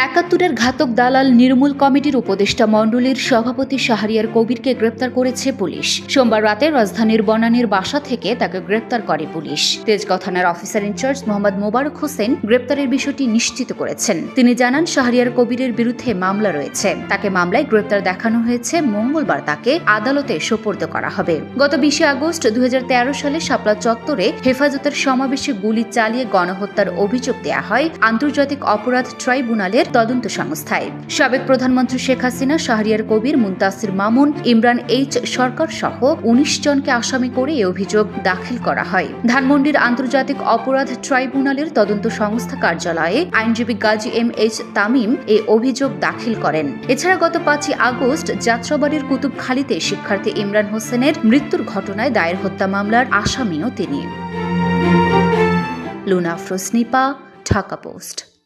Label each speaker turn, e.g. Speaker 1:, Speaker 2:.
Speaker 1: একাত্তরের ঘাতক দালাল নির্মূল কমিটির উপদেষ্টা মণ্ডলীর সভাপতি শাহরিয়ার কবিরকে গ্রেপ্তার করেছে পুলিশ। সোমবার রাতে রাজধানীর বনানীর বাসা থেকে তাকে গ্রেপ্তার করে পুলিশ। তেজগাঁও থানার অফিসার ইনচার্জ মোহাম্মদ মোবারক হোসেন গ্রেপ্তারের বিষয়টি নিশ্চিত করেছেন। তিনি জানান, শাহরিয়ার কবিরের বিরুদ্ধে মামলা রয়েছে। তাকে মামলায় গ্রেপ্তার দেখানো হয়েছে। মঙ্গলবার তাকে আদালতে সোপর্দ করা হবে। গত 20 আগস্ট 2013 সালে শাপলা চত্বরে হেফাজতের সমাবেশে গুলি চালিয়ে গণহত্যার অভিযোগ দেয়া হয় আন্তর্জাতিক অপরাধ ট্রাইব্যুনালের তদন্ত সংস্থায়। সাবেক প্রধানমন্ত্রী শেখ হাসিনা, শাহরিয়ার কবির, মুনতাসির মামুন, ইমরান এইচ সরকার সহ 19 জনকে আসামি করে এই অভিযোগ দাখিল করা হয়। ধানমন্ডির আন্তর্জাতিক অপরাধ ট্রাইব্যুনালের তদন্ত সংস্থা কার্যালয়ে আইনজীবী গাজী এম.এইচ. তামিম এই অভিযোগ দাখিল করেন। এছাড়া গত 5 আগস্ট যাত্রাবাড়ির কুতুবখালীতে শিক্ষার্থী ইমরান হোসেনের মৃত্যুর ঘটনায় দায়ের হত্যা মামলার আসামিও তিনি। লুনা আফরোজ নিপা, ঢাকা পোস্ট।